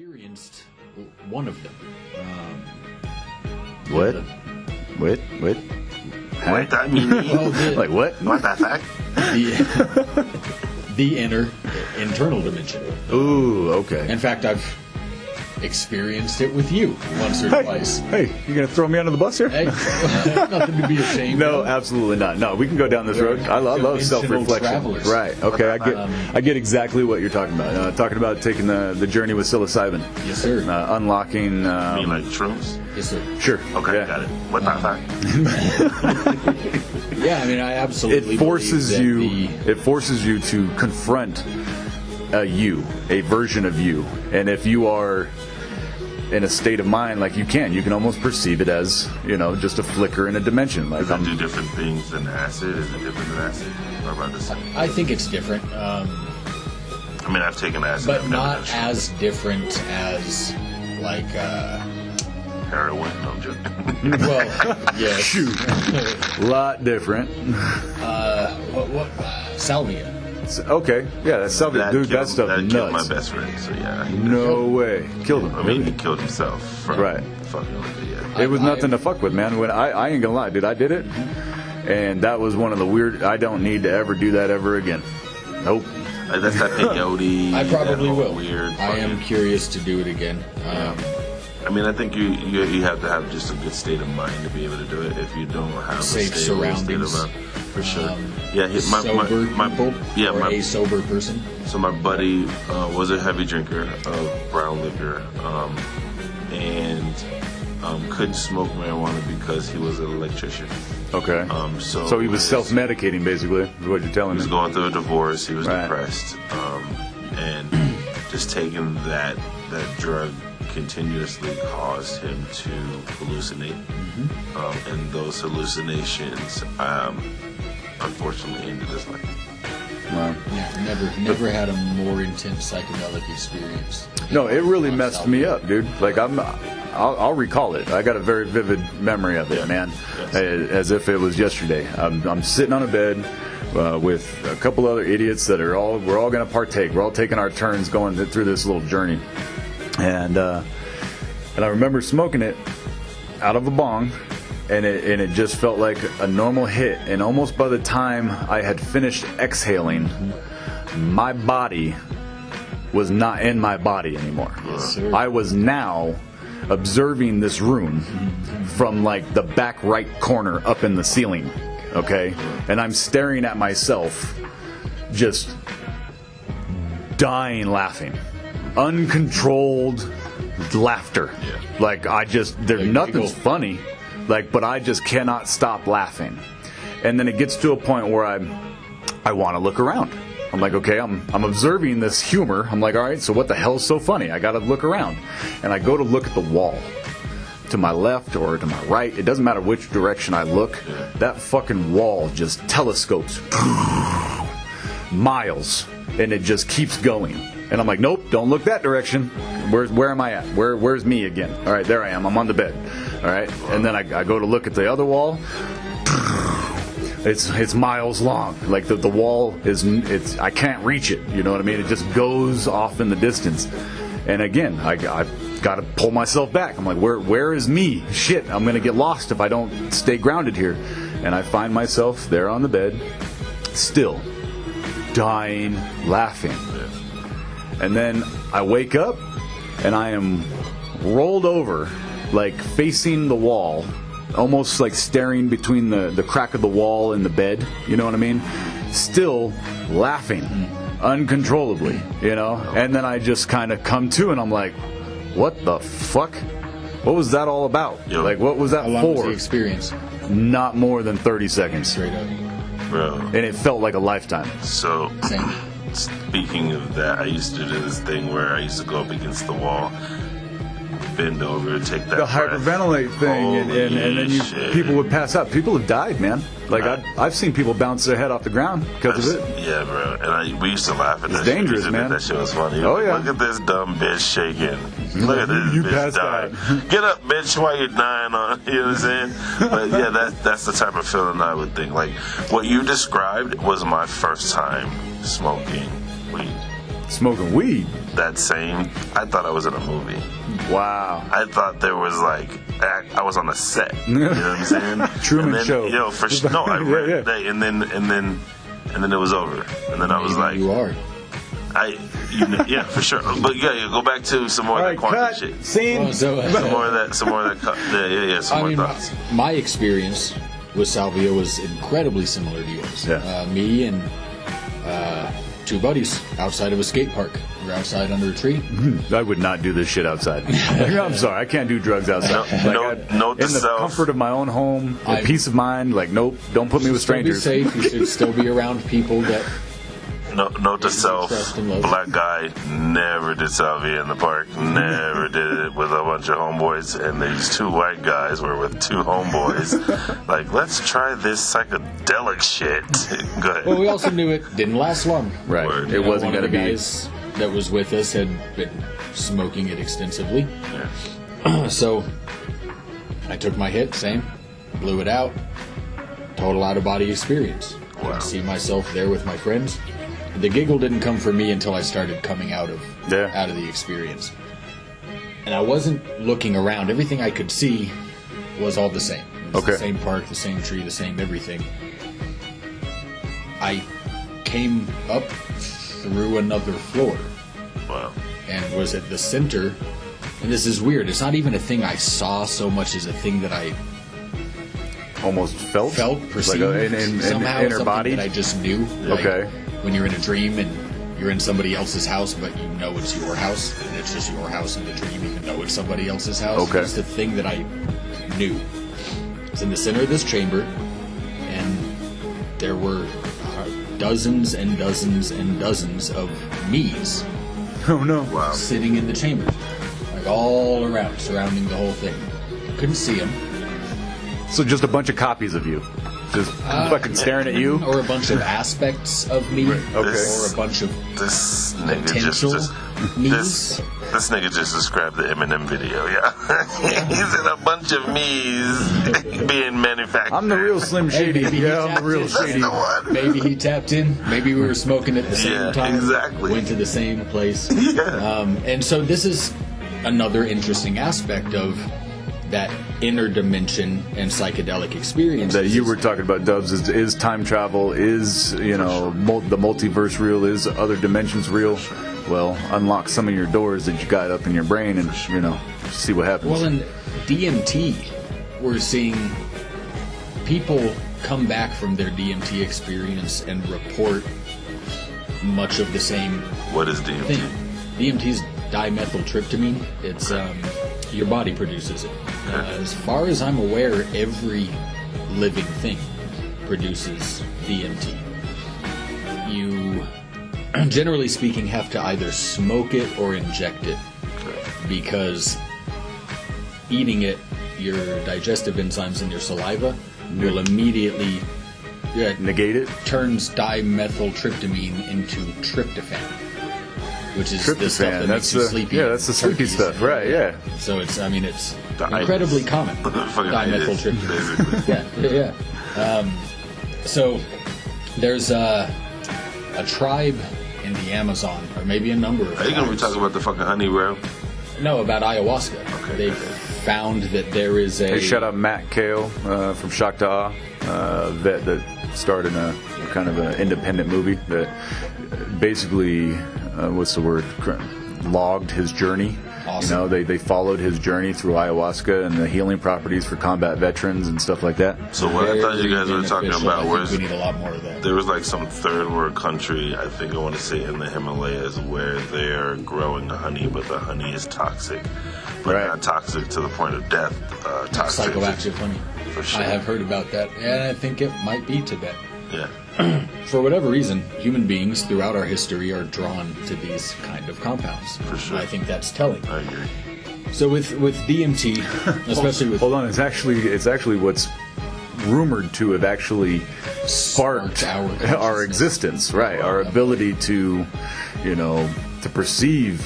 experienced one of them. What? Wait, that mean? like what? What that fact? The internal dimension. Ooh, okay. In fact, I've experienced it with you once or twice. Hey, you gonna throw me under the bus here? Hey, nothing to be ashamed No, of. absolutely not. No, we can go down this road. I love self-reflection. Travelers. Right. Okay, I get exactly what you're talking about. Talking about taking the journey with psilocybin. Yes, sir. Unlocking. You mean like shrooms? Yes, sir. Sure. Okay, Yeah. got it. What that fact? Yeah, I mean, I absolutely. It forces believe that you. It forces you to confront a version of you, and if you are in a state of mind like you can almost perceive it as, just a flicker in a dimension. Like Does it do different things than acid? Is it different than acid? Or about the same? I think it's different. I mean, I've taken acid. But I've not never done as different as, like, heroin. No, I'm joking. well, yes. Shoot. A lot different. What? Salvia. Okay, yeah, that's Salvia. Dude, that stuff that nuts. killed my best friend, so yeah. No way. Killed him. I mean, he killed himself from Right. fucking with it, yeah. It was nothing to fuck with, man. When I ain't gonna lie, dude, I did it, and that was one of the weird. I don't need to ever do that ever again. Nope. That's that peyote. I probably that will. Weird. I am curious to do it again. I mean, I think you have to have just a good state of mind to be able to do it. If you don't have Safe a stable surroundings. state of mind, for sure. Sober people, yeah, or a sober person. So my buddy was a heavy drinker of brown liquor, and couldn't smoke marijuana because he was an electrician. Okay. So he was self-medicating, basically, is what you're telling He was me. going through a divorce. He was Right. depressed, and just taking that drug continuously caused him to hallucinate, and those hallucinations, unfortunately, ended his life. Wow. Yeah, never had a more intense psychedelic experience. No, it really messed me up, dude. Like I'll recall it. I got a very vivid memory of it, man, as if it was yesterday. I'm sitting on a bed with a couple other idiots that we're all going to partake. We're all taking our turns going through this little journey, and I remember smoking it out of a bong. And it just felt like a normal hit. And almost by the time I had finished exhaling, my body was not in my body anymore. Yes, sir. I was now observing this room from like the back right corner up in the ceiling. Okay? And I'm staring at myself, just dying laughing. Uncontrolled laughter. Yeah. Like nothing's funny. But I just cannot stop laughing. And then it gets to a point where I want to look around. I'm like, okay, I'm observing this humor. I'm like, all right, so what the hell's so funny? I got to look around. And I go to look at the wall. To my left or to my right, it doesn't matter which direction I look. That fucking wall just telescopes miles, and it just keeps going. And I'm like, nope, don't look that direction. Where am I at? Where's me again? All right, there I am. I'm on the bed. All right, and then I go to look at the other wall. It's miles long. Like the wall it's I can't reach it. You know what I mean? It just goes off in the distance. And again, I've got to pull myself back. I'm like, where is me? Shit, I'm gonna get lost if I don't stay grounded here. And I find myself there on the bed, still dying, laughing. And then I wake up, and I am rolled over, like facing the wall, almost like staring between the crack of the wall and the bed, you know what I mean? Still laughing uncontrollably, And then I just kind of come to, and I'm like, what the fuck? What was that all about? Yo. Like, what was that How long for? was the experience? Not more than 30 seconds. Straight up. Bro. And it felt like a lifetime. So, Same. speaking of that, I used to do this thing where I used to go up against the wall, bend over, take that The breath. hyperventilate thing, and then shit. people would pass out. People have died, man. Like I've seen people bounce their head off the ground because of it. Yeah, bro. And we used to laugh at It's that dangerous, shit. man. That shit was funny. Oh, yeah. Look at this dumb bitch shaking. Look at this You bitch passed dying. out. Get up, bitch, while you're dying on. You know what I'm saying? But yeah, that's the type of feeling I would think. Like what you described was my first time smoking weed. Smoking weed. That same, I thought I was in a movie. Wow. I thought there was like, I was on a set. You know what I'm saying? Truman then, Show. You know, for no, I read that, and then it was over, and then I was like, you are. Yeah, for sure. But yeah, go back to some more of that quantum shit. Scene. Some more of that. Some more thoughts. My experience with Salvia was incredibly similar to yours. Yeah. Me and two buddies outside of a skate park. We were outside under a tree. I would not do this shit outside. I'm sorry, I can't do drugs outside. Note to in the self. comfort of my own home, peace of mind. Like, nope, don't put me with strangers. Be safe. You should still be around people that. Note to self, black guy never did Salvia in the park, never did it with a bunch of homeboys, and these two white guys were with two homeboys. Like, let's try this psychedelic shit. Go ahead. Well, we also knew it didn't last long. Right. Word. It wasn't One going of to the be. guys that was with us had been smoking it extensively. Yeah. So I took my hit, same, blew it out, total out-of-body experience. Wow. I could see myself there with my friends. The giggle didn't come for me until I started coming out of the experience. And I wasn't looking around. Everything I could see was all the same. It was the same park, the same tree, the same everything. I came up through another floor. Wow. And was at the center. And this is weird. It's not even a thing I saw so much as a thing that I Almost felt, perceived, like somehow, inner something body. that I just knew. Like, when you're in a dream and you're in somebody else's house, but you know it's your house, and it's just your house in the dream, even though it's somebody else's house. Okay. It's the thing that I knew. It's in the center of this chamber, and there were dozens and dozens and dozens of me's. Oh no! Wow. Sitting in the chamber, like all around, surrounding the whole thing. Couldn't see them. So just a bunch of copies of you, just fucking staring at you, or a bunch of aspects of me, Okay. or a bunch of This nigga potential me's. This nigga just described the Eminem video, yeah. He said a bunch of me's being manufactured. I'm the real Slim Shady. Maybe he Yeah, I'm the tapped real in. Shady. That's the one. Maybe he tapped in. Maybe we were smoking at the same time. Exactly. Went to the same place. Yeah. And so this is another interesting aspect of that inner dimension and psychedelic experience That you were talking about, Dubs, is time travel, is, you know, the multiverse real, is other dimensions real? Well, unlock some of your doors that you got up in your brain and, you know, see what happens. Well, in DMT, we're seeing people come back from their DMT experience and report much of the same What is DMT? thing. DMT is dimethyltryptamine. It's your body produces it. As far as I'm aware, every living thing produces DMT. You, generally speaking, have to either smoke it or inject it, because eating it, your digestive enzymes in your saliva will immediately negate it. turns dimethyltryptamine into tryptophan, which is the stuff that makes you sleepy. Yeah, that's the sleepy Turkeys. stuff, right? Yeah. So it's The incredibly itis. common. Fucking itis, Dimethyltryptamine. basically. Yeah. So there's a tribe in the Amazon, or maybe a number of Are you gonna be tribes. talking about the fucking honey, bro? No, about ayahuasca. Okay. They've found that there is a... Hey, shout out Matt Kale from Shock to Awe, vet that starred in a kind of an independent movie that basically, what's the word, logged his journey. Awesome. You know, they followed his journey through ayahuasca and the healing properties for combat veterans and stuff like that. So what I thought you guys were talking beneficial. about I think was we need a lot more of that. there was like some third world country, I think I want to say in the Himalayas, where they're growing honey, but the honey is toxic. But Right. not toxic to the point of death. Toxic. Psychoactive honey. For sure. I have heard about that, and I think it might be Tibet. Yeah. For whatever reason, human beings throughout our history are drawn to these kind of compounds. For sure. I think that's telling. I agree. So with DMT, especially with Hold on, it's actually what's rumored to have actually sparked our existence, right? Our ability to, you know, to perceive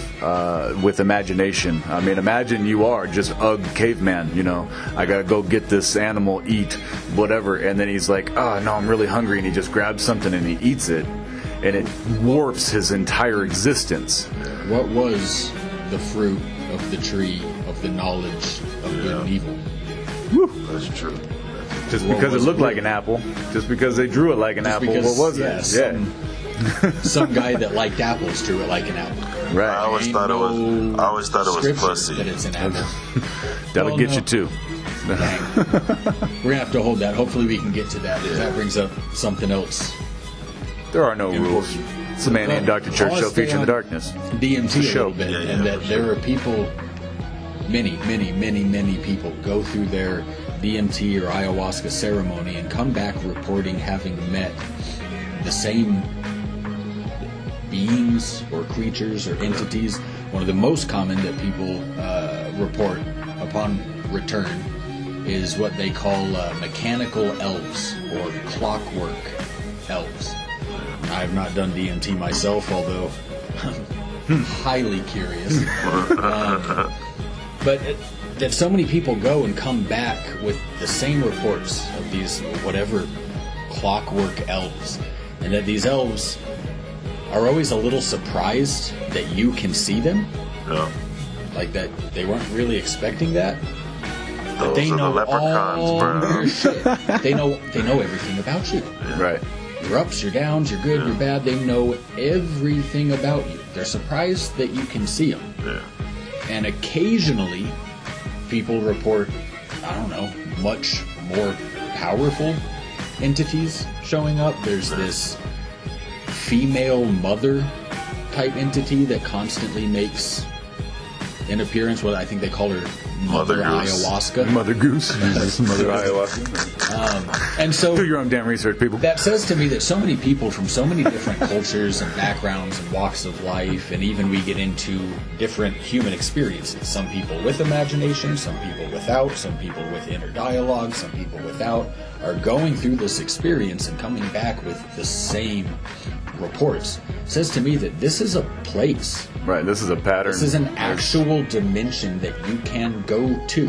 with imagination. I mean, imagine you are just a caveman, you know, I gotta go get this animal, eat, whatever, and then he's like, oh no, I'm really hungry, and he just grabs something and he eats it. and it warps his entire existence. What was the fruit of the tree of the knowledge of good and evil? That's true. Just because it looked like an apple, just because they drew it like an apple, what was it? Some guy that liked apples drew it like an apple. Right. I always thought it was pussy. That it's an apple. That'll get you too. Dang. We're gonna have to hold that. Hopefully, we can get to that. Because that brings up something else. There are no rules. It's the Manny and Dr. Church show featuring the darkness. DMT a little bit, Yeah, and that there are people, many people go through their DMT or ayahuasca ceremony and come back reporting having met the same beings or creatures or entities. One of the most common that people report upon return is what they call mechanical elves or clockwork elves. I have not done DMT myself, although I'm highly curious. But that so many people go and come back with the same reports of these whatever clockwork elves, and that these elves are always a little surprised that you can see them. Yeah. Like that they weren't really expecting that. But Those they are know the leprechauns, all bro. your shit. They know everything about you. Right. Your ups, your downs, your good, your bad. They know everything about you. They're surprised that you can see them. Yeah. And occasionally, people report, I don't know, much more powerful entities showing up. There's this female mother type entity that constantly makes an appearance. What I think they call her Mother Goose. Ayahuasca. Mother Goose. Mother Ayahuasca. And so Do your own damn research, people. that says to me that so many people from so many different cultures and backgrounds and walks of life, and even we get into different human experiences. Some people with imagination, some people without, some people with inner dialogue, some people without, are going through this experience and coming back with the same reports. It says to me that this is a place. Right, this is a pattern. This is an actual dimension that you can go to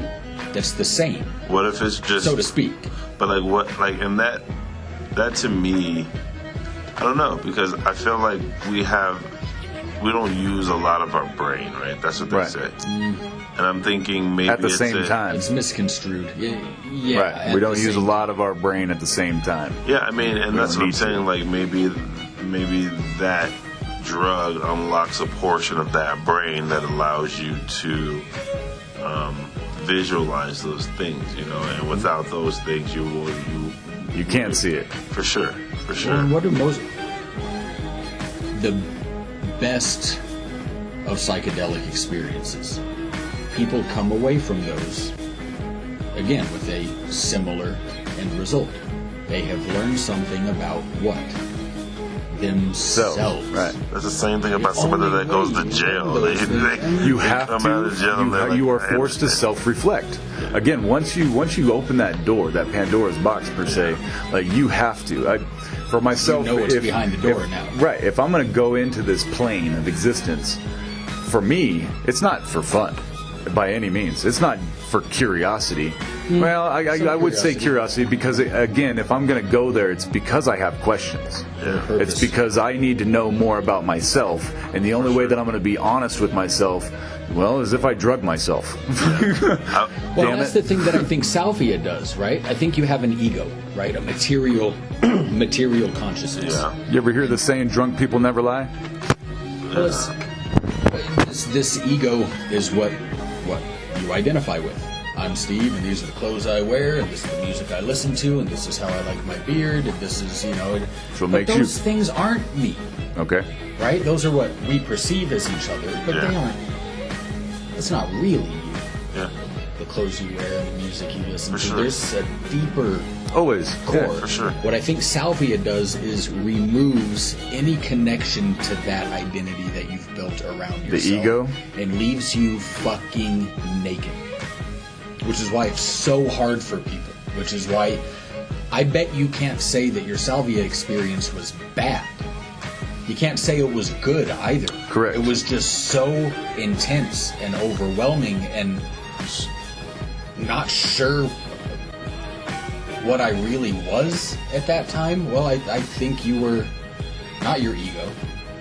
that's the same, What if it's just so to speak. But like what, like, and that to me, I don't know, because I feel like we don't use a lot of our brain, right? That's what they Right. say. And I'm thinking maybe At the it's same time. It's misconstrued. Yeah, Right. at We don't the use a same lot of our brain at the same time. Yeah, I mean, and We that's don't what I'm need to. saying. Like maybe that drug unlocks a portion of that brain that allows you to visualize those things, you know. And without those things, You can't see it. for sure. And what are the best of psychedelic experiences? People come away from those, again, with a similar end result. They have learned something about what? Themselves. Right. That's the same thing about somebody that goes to jail. You have come out of jail and they're to. You are like, forced to self-reflect. Again, once you open that door, that Pandora's box per se, like you have to. For myself, You know what's behind the door now. Right. If I'm going to go into this plane of existence, for me, it's not for fun, by any means. It's not for curiosity. Well, I would say curiosity because, again, if I'm going to go there, it's because I have questions. Yeah. It's because I need to know more about myself, and the only way that I'm going to be honest with myself, well, is if I drug myself. Well, Damn that's it. the thing that I think Salvia does, right? I think you have an ego, right? A material consciousness. Yeah. You ever hear the saying, drunk people never lie? Well, this ego is what you identify with. I'm Steve, and these are the clothes I wear, and this is the music I listen to, and this is how I like my beard, and this is, So it but makes those you- things aren't me, Okay. right? Those are what we perceive as each other, but they Yeah. aren't. It's not really you. Yeah. The clothes you wear and the music you listen For to. sure. There's a deeper Always. core. Yeah. for sure. What I think Salvia does is removes any connection to that identity that you've built around yourself. ego? And leaves you fucking naked. Which is why it's so hard for people. Which is why I bet you can't say that your Salvia experience was bad. You can't say it was good either. Correct. It was just so intense and overwhelming and not sure what I really was at that time. Well, I think you were not your ego.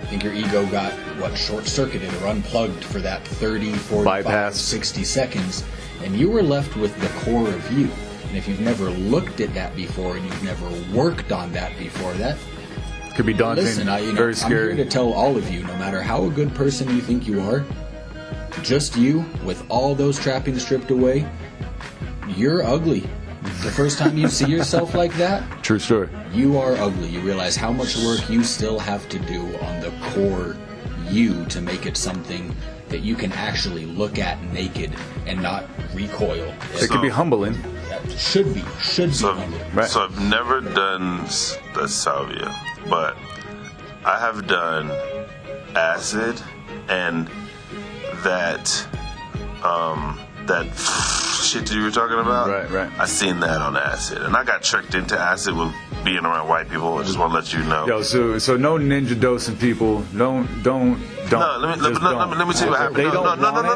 I think your ego got, short-circuited or unplugged for that 30, 45, Bypass. 60 seconds, and you were left with the core of you. And if you've never looked at that before and you've never worked on that before, that Could be daunting. Listen, very scary. I'm here to tell all of you, no matter how a good person you think you are, just you, with all those trappings stripped away, you're ugly. The first time you see yourself like that, True story. you are ugly. You realize how much work you still have to do on the core you to make it something that you can actually look at naked and not recoil. It can be humbling. That should be humbling. Right. So I've never done the Salvia, but I have done acid and that shit that you were talking about. Right. I seen that on acid, and I got tricked into acid with being around white people. I just want to let you know. Yo, so no ninja dosing people. Don't. No, let me tell you what happened. They don't No. want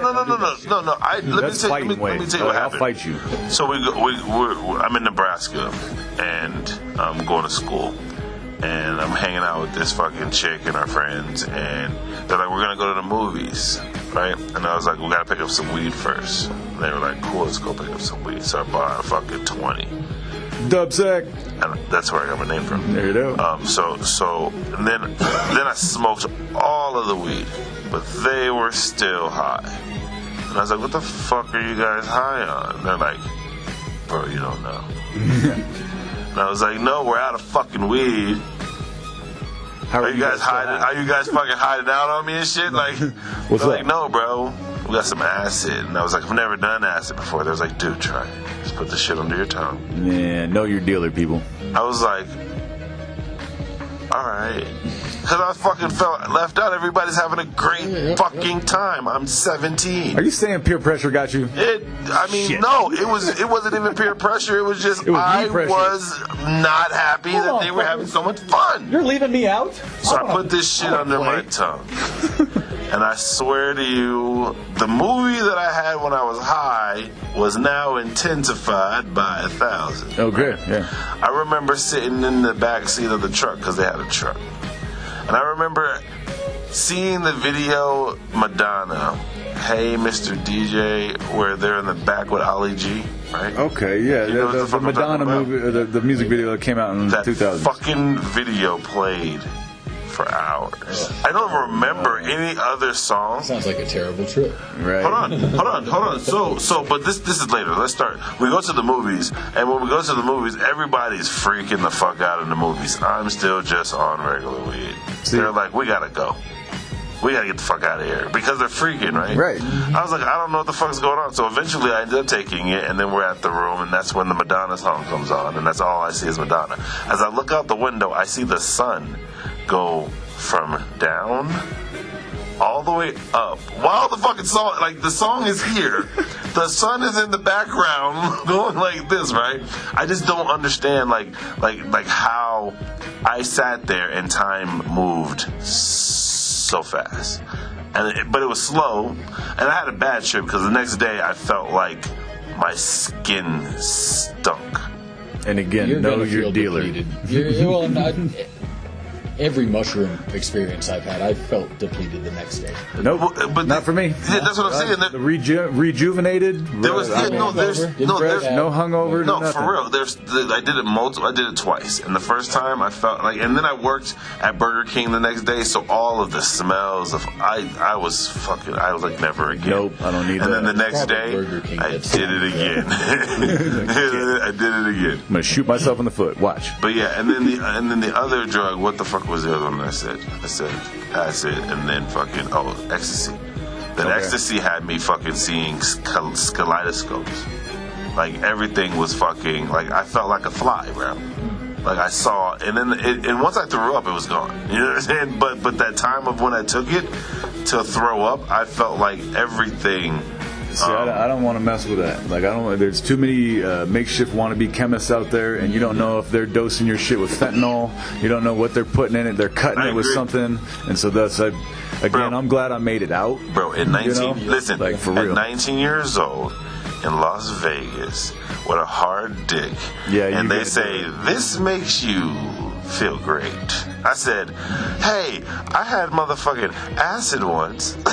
it. No. Let me That's tell fighting you what I'll happened. fight you. So I'm in Nebraska, and I'm going to school, and I'm hanging out with this fucking chick and our friends, and they're like, we're gonna go to the movies, right? And I was like, we gotta pick up some weed first. And they were like, cool, let's go pick up some weed. So I bought a fucking 20. Dubsec. And that's where I got my name from. There you go. And then I smoked all of the weed, but they were still high. And I was like, what the fuck are you guys high on? And they're like, bro, you don't know. And I was like, no, we're out of fucking weed. How Are you guys hiding? Are you guys fucking hiding out on me and shit? Like, What's they're up? like, no, bro, we got some acid. And I was like, I've never done acid before. They was like, dude, try it. Just put the shit under your tongue. Man, know your dealer, people. I was like, all right. Because I fucking felt left out. Everybody's having a great fucking time. I'm 17. Are you saying peer pressure got you? Shit. No, it wasn't even peer pressure. It was just I me pressure. was not happy that they were having so much fun. You're leaving me out? So I put this shit under my tongue. And I swear to you, the movie that I had when I was high was now intensified by 1,000. Oh, good. Yeah. I remember sitting in the back seat of the truck because they had a truck. And I remember seeing the video Madonna, Hey Mr. DJ, where they're in the back with Ali G, right? Okay, yeah. You know what the The fuck I'm Madonna talking about? movie, the music video that came out in That 2000. fucking video played for hours. I don't remember any other song. Sounds like a terrible trip. Right. Hold on. So, but this is later. Let's start. We go to the movies, and when we go to the movies, everybody's freaking the fuck out in the movies. I'm still just on regular weed. See? They're like, we gotta go. We gotta get the fuck out of here because they're freaking, right? Right. I was like, I don't know what the fuck's going on. So eventually, I ended up taking it, and then we're at the room, and that's when the Madonna song comes on, and that's all I see is Madonna. As I look out the window, I see the sun go from down all the way up while the fucking song, like the song is here, the sun is in the background going like this, right? I just don't understand like how I sat there and time moved so fast, but it was slow, and I had a bad trip because the next day I felt like my skin stunk. And again, You're know gonna your feel dealer. depleted. Every mushroom experience I've had, I felt depleted the next day. Nope, But not for me. Yeah, that's what I'm saying. The rejuvenated. There was there's no hungover. No, nothing. for real. I did it I did it twice, and the first time I felt like, and then I worked at Burger King the next day, so all of the smells of I was like never again. Nope, I don't need and that. then the next Probably day, Burger King I gets did it again. I did it again. I'm gonna shoot myself in the foot. Watch. But yeah, and then the other drug. What the fuck was the other one I said? I said acid, and then fucking ecstasy. That ecstasy had me fucking seeing kaleidoscopes. Like everything was fucking like I felt like a fly, bro. Like I saw, and then and once I threw up, it was gone. You know what I'm saying? But that time of when I took it to throw up, I felt like everything. See, I don't want to mess with that. Like, I don't. There's too many makeshift wannabe chemists out there, and you don't know if they're dosing your shit with fentanyl. You don't know what they're putting in it. They're cutting I it with agree. something, and so that's Bro. I'm glad I made it out. Bro, at 19, listen, like, for at real. 19 years old in Las Vegas with a hard dick, Yeah, you and they gotta say do this makes you feel great. I said, hey, I had motherfucking acid once, and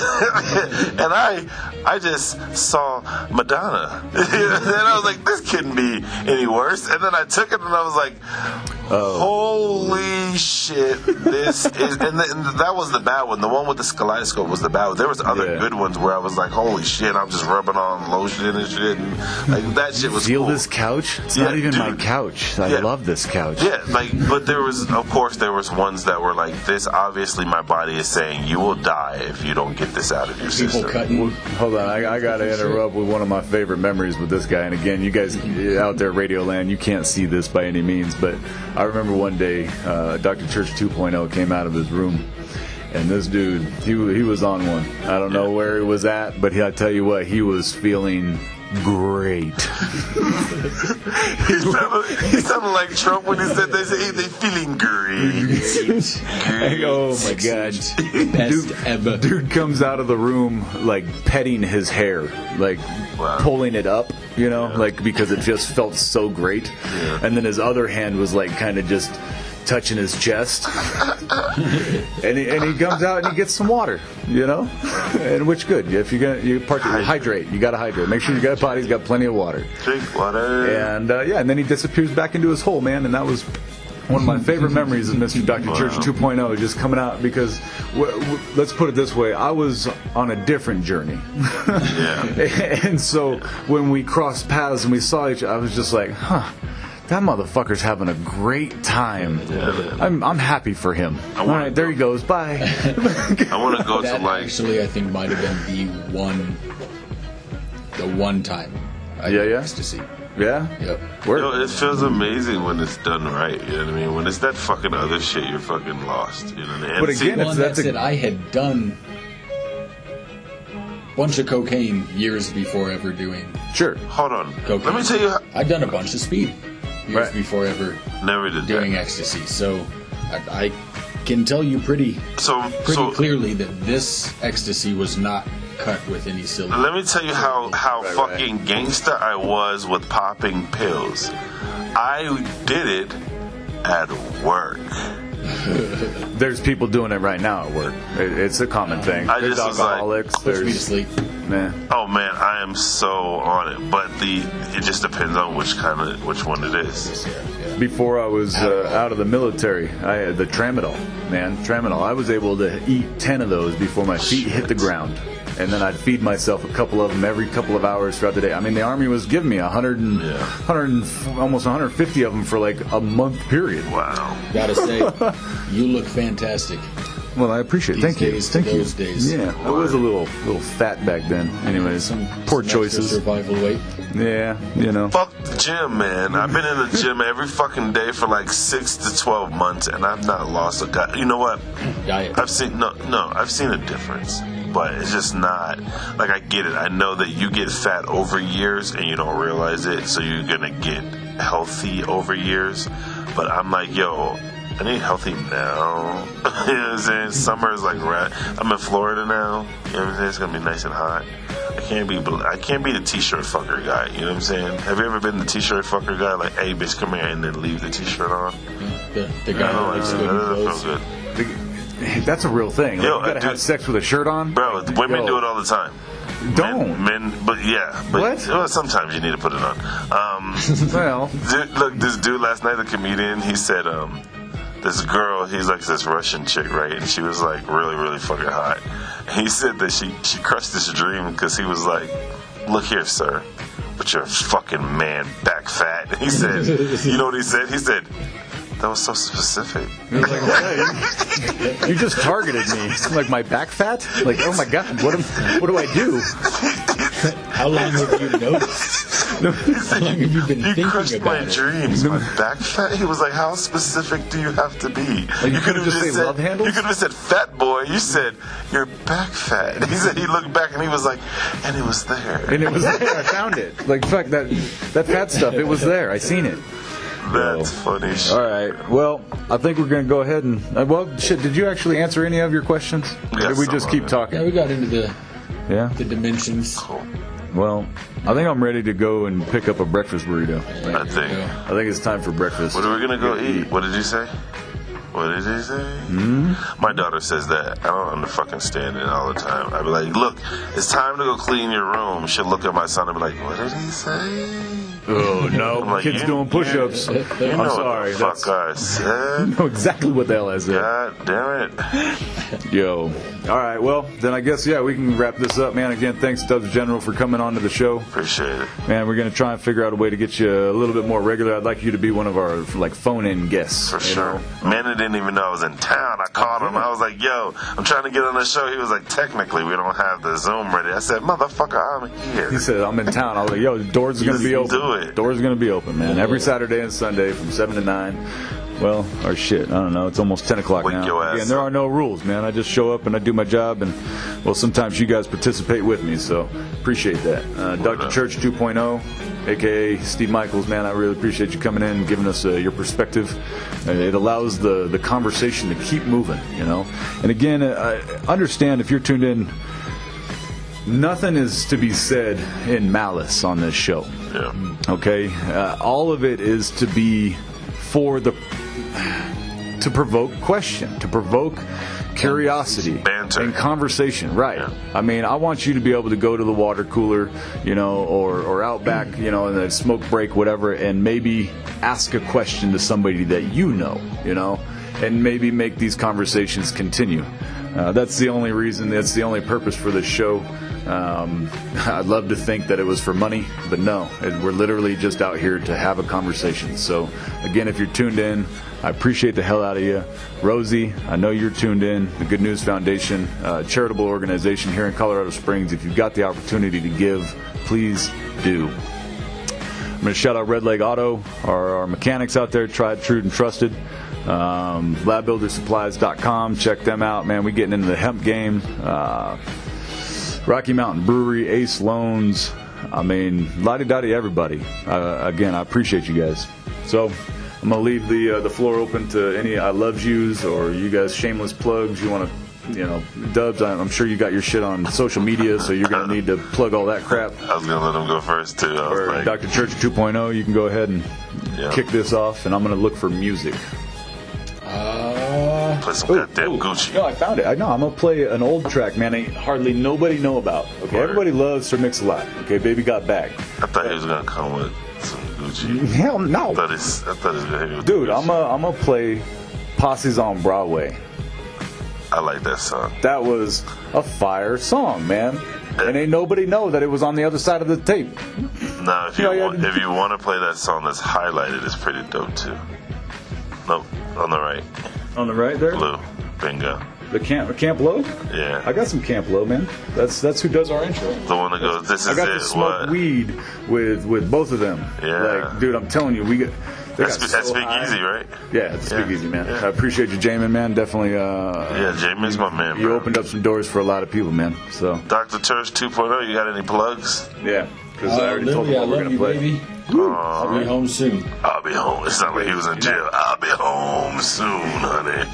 I just saw Madonna. And I was like, this couldn't be any worse. And then I took it, and I was like, holy shit, this is... And that was the bad one. The one with the kaleidoscope was the bad one. There was other good ones where I was like, holy shit, I'm just rubbing on lotion and shit. And, like, that shit was Feel cool. this couch? It's not even my couch. I love this couch. Yeah, like, but there was ones that were like, this, obviously my body is saying you will die if you don't get this out of your system. Cutting. Hold on, I got to interrupt with one of my favorite memories with this guy. And again, you guys out there, Radio Land, you can't see this by any means, but I remember one day, Dr. Church 2.0 came out of his room. And this dude, he was on one. I don't know where he was at, but I tell you what, he was feeling great. He sounded like Trump when he said they feeling great. Oh my god. Best ever. Dude comes out of the room like petting his hair, like pulling it up, like because it just felt so great. Yeah. And then his other hand was like kind of just touching his chest. and he comes out and he gets some water, and which good. If you hydrate, you got to hydrate. Make sure your body's got plenty of water. Drink water. And and then he disappears back into his hole, man. And that was one of my favorite memories of Mr. Dr. Church 2.0, just coming out because, let's put it this way, I was on a different journey. And so when we crossed paths and we saw each other, I was just like, that motherfucker's having a great time. Yeah. I'm happy for him. All right, there he goes. Bye. I want to go to actually, I think might have been the one time I had ecstasy. Yeah? Yep. It feels amazing when it's done right. You know what I mean? When it's that fucking other shit, you're fucking lost. You know what I mean? But again, that's it. I had done a bunch of cocaine years before ever doing. Sure. Hold on. Cocaine. Let me tell you. I'd done a bunch of speed years before ever never did doing ecstasy. So I can tell you pretty clearly that this ecstasy was not cut with any silver. Let me tell you how fucking gangsta I was with popping pills. I did it at work. There's people doing it right now at work. It's a common thing. There's alcoholics. Puts me to sleep. Oh man, I am so on it. But it just depends on which one it is. Before I was out of the military, I had the tramadol. I was able to eat 10 of those before my feet hit the ground. And then I'd feed myself a couple of them every couple of hours throughout the day. I mean, the Army was giving me 100 almost 150 of them for like a month period. Wow. Gotta say, you look fantastic. Well, I appreciate it. Thank you. Those days. Yeah, I was a little fat back then. Anyways, poor choices. Survival weight. Yeah, Fuck the gym, man. I've been in the gym every fucking day for like 6 to 12 months, and I've not lost a guy. You know what? Diet. I've seen a difference. But it's just not, like, I get it. I know that you get fat over years and you don't realize it, so you're going to get healthy over years. But I'm like, yo, I need healthy now. You know what I'm saying? Summer is like, I'm in Florida now. You know what I'm saying? It's going to be nice and hot. I can't be the t-shirt fucker guy. You know what I'm saying? Have you ever been the t-shirt fucker guy? Like, hey, bitch, come here, and then leave the t-shirt on? The guy that looks good in clothes. That feels good. That's a real thing. Like, you gotta have sex with a shirt on? Bro, women do it all the time. Don't. Men, but what? Well, sometimes you need to put it on. Well. Look, this dude last night, the comedian, he said, this girl, he's like this Russian chick, right? And she was like really, really fucking hot. He said that she crushed his dream because he was like, look here, sir, but you're a fucking man back fat. And he said, you know what he said? He said, that was so specific. Like, hey, you just targeted me. Like my back fat? Like, oh my god, what do I do? How long have you noticed? How long have you been thinking about it? You crushed my dreams. My back fat? He was like, how specific do you have to be? Like, you could have just said love handles? You could have said fat boy. You said, you're back fat. And he said, he looked back and he was like, and it was there. And it was there. I found it. Like, fuck, that fat stuff, it was there. I seen it. That's funny shit. All right. Well, I think we're going to go ahead and... did you actually answer any of your questions? Or did we just keep talking? Yeah, we got into the Yeah. The dimensions. Cool. Well, I think I'm ready to go and pick up a breakfast burrito. I think. I think it's time for breakfast. What are we gonna go eat? What did you say? What did he say? My daughter says that. I don't understand it all the time. I'd be like, look, it's time to go clean your room. She'll look at my son and be like, what did he say? Oh, no. I'm like, Kids doing push-ups. You know I'm sorry. what the fuck I said. I know exactly what the hell I said. God damn it. Yo. All right, well, then I guess, yeah, we can wrap this up, man. Again, thanks, Dubz General, for coming on to the show. Appreciate it. Man, we're going to try and figure out a way to get you a little bit more regular. I'd like you to be one of our, like, phone-in guests. For sure. Manny didn't even know I was in town. I called him. I was like, yo, I'm trying to get on the show. He was like, technically, we don't have the Zoom ready. I said, motherfucker, I'm here. He said, I'm in town. I was like, yo, the doors are going to be open. Do it. Doors are going to be open, man. Every Saturday and Sunday from 7 to 9. Well, or shit, I don't know. It's almost 10 o'clock Wake now. your ass Again, there are no rules, man. I just show up and I do my job, and, well, sometimes you guys participate with me, so appreciate that. Dr. Church 2.0, a.k.a. Steve Michaels, man, I really appreciate you coming in and giving us your perspective. It allows the conversation to keep moving, you know. And again, I understand if you're tuned in, nothing is to be said in malice on this show. Yeah. Okay? All of it is to be to provoke question, to provoke curiosity Banter. and conversation. Right. Yeah. I mean, I want you to be able to go to the water cooler, you know, or out back, you know, in a smoke break, whatever, and maybe ask a question to somebody that you know, and maybe make these conversations continue. That's the only reason, that's the only purpose for this show. I'd love to think that it was for money, but no, we're literally just out here to have a conversation. So again, if you're tuned in, I appreciate the hell out of you. Rosie, I know you're tuned in. The Good News Foundation, charitable organization here in Colorado Springs. If you've got the opportunity to give, please do. I'm going to shout out Red Leg Auto, our mechanics out there, tried, true, and trusted. LabBuilderSupplies.com. Check them out, man. We're getting into the hemp game. Rocky Mountain Brewery, Ace Loans. I mean, la-di-da-di everybody. Again, I appreciate you guys. So I'm going to leave the floor open to any I loves yous or you guys shameless plugs. You want to, Dubs, I'm sure you got your shit on social media, so you're going to need to plug all that crap. I was going to let him go first, too. Or Dr. Church 2.0, you can go ahead and kick this off, and I'm going to look for music. Play some goddamn Gucci. No, I found it. I know. I'm going to play an old track, man, hardly nobody know about. Okay, everybody loves Sir Mix-a-Lot. Okay, Baby Got Back. I thought he was going to come with some Gucci. Hell no. I thought he was going to hit me with Dude, Gucci. I'm going to play Posse's on Broadway. I like that song. That was a fire song, man. And ain't nobody know that it was on the other side of the tape. No, if you want to play that song that's highlighted, it's pretty dope, too. Nope, on the right. On the right there? Blue. Bingo. The Camp Low? Yeah. I got some Camp Low, man. That's who does our intro. The one that goes, this is it. I got to smoke weed with both of them. Yeah. Like, dude, I'm telling you, that's Big Easy, right? Yeah, it's Big Easy, man. Yeah. I appreciate you, Jamin, man. Definitely. Jamin's my man, bro. You opened up some doors for a lot of people, man. So. Dr. Church 2.0, you got any plugs? Yeah, because I already told them what we're going to play. Baby. I'll be home soon. I'll be home. It sounded like he was in jail. I'll be home soon, honey.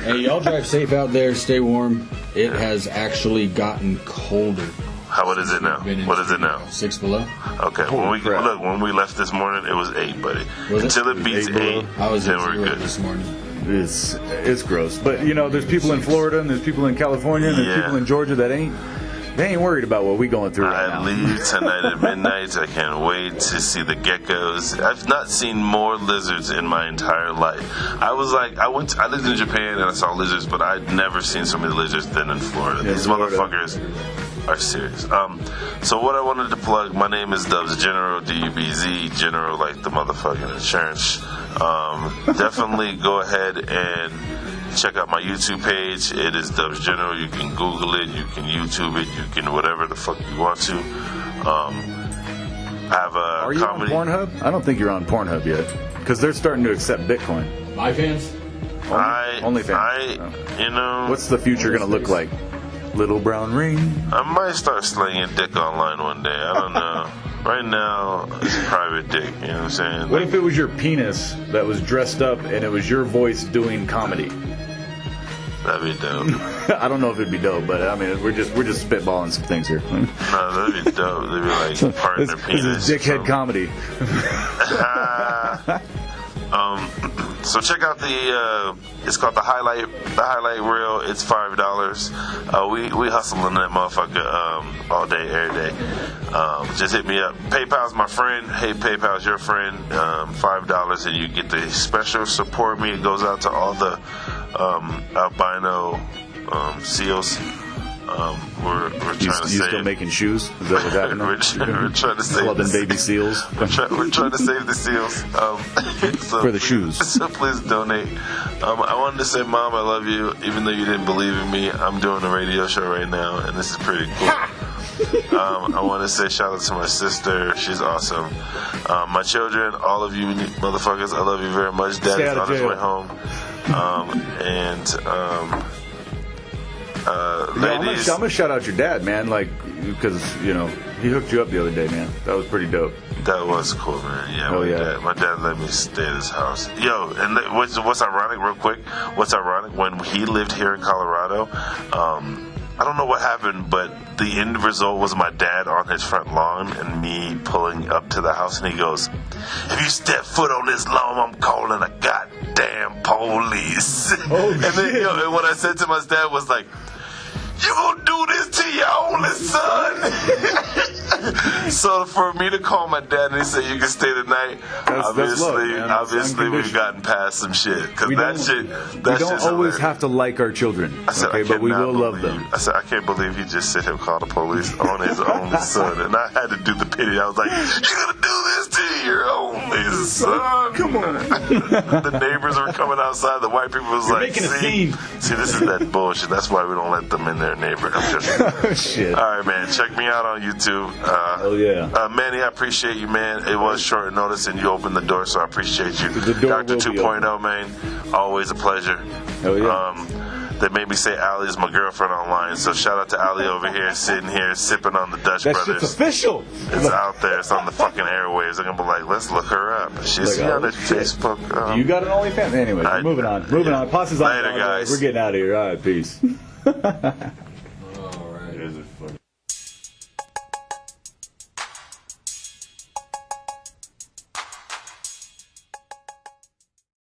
Hey, y'all drive safe out there. Stay warm. It has actually gotten colder. What is it now? What is it now? 6 below. Okay. When we left this morning, it was 8, buddy. Until it beats 8, I was then at we're 0 good. this morning. It's gross, but there's people in Florida and there's people in California and there's people in Georgia that ain't worried about what we going through right now. I leave tonight at midnight. I can't wait to see the geckos. I've not seen more lizards in my entire life. I lived in Japan and I saw lizards, but I'd never seen so many lizards than in Florida. These motherfuckers are serious. So what I wanted to plug, my name is Dubz General, DBZ, General like the motherfucking insurance. Definitely go ahead and check out my YouTube page. It is Dubz General. You can Google it. You can YouTube it. You can whatever the fuck you want to. I have a Are you comedy. on Pornhub? I don't think you're on Pornhub yet, because they're starting to accept Bitcoin. My fans? Only fans. What's the future going to look like? Little brown ring. I might start slinging dick online one day. I don't know. Right now, it's private dick. You know what I'm saying? What if it was your penis that was dressed up and it was your voice doing comedy? That'd be dope. I don't know if it'd be dope, but I mean, we're just spitballing some things here. No, that'd be dope. They'd be like partner penis. This is dickhead comedy. So check out the it's called the highlight reel. It's $5. We hustling that motherfucker all day, every day. Just hit me up. PayPal's my friend. Hey, PayPal's your friend. $5 and you get the special support me. It goes out to all the albino seals. We're trying to save. You still making shoes? Is that what's happening? we're trying to save Clubbing baby seals. We're trying to save the seals For the shoes. So please donate. I wanted to say, Mom, I love you. Even though you didn't believe in me, I'm doing a radio show right now, and this is pretty cool. I want to say shout out to my sister. She's awesome. My children, all of you motherfuckers, I love you very much. Daddy's on his way home. Ladies, I'm gonna shout out your dad, man. Like, because he hooked you up the other day, man. That was pretty dope. that was cool, man. Yeah, my dad let me stay at his house. Yo, and what's ironic, real quick? What's ironic, when he lived here in Colorado, I don't know what happened, but the end result was my dad on his front lawn and me pulling up to the house, and he goes, "If you step foot on this lawn, I'm calling a goddamn police." Oh, and then, and what I said to my dad was like, "You gonna do this to your only son?" So for me to call my dad and he said you can stay the night, obviously we've gotten past some shit. Because we don't always have to like our children, but we will love them. I said, I can't believe he just said he'll call the police on his only son. And I had to do the pity. I was like, "You're gonna do this to your only son? Come on." The neighbors were coming outside. The white people was like, making a scene. See, this is that bullshit. That's why we don't let them in their neighborhood." I'm just shit. All right, man. Check me out on YouTube. Oh yeah. Manny, I appreciate you, man. It was short notice and you opened the door, so I appreciate you. The door Dr. 2.0, man. Always a pleasure. Oh yeah. They made me say Allie is my girlfriend online, so shout out to Allie over here, sitting here, sipping on the Dutch That Brothers. shit's official. It's out there. It's on the fucking airwaves. They're gonna be like, let's look her up. She's on his Facebook. You got an OnlyFans? Anyway, moving on. Moving on. Posse's on. Later, guys. We're getting out of here. All right, peace.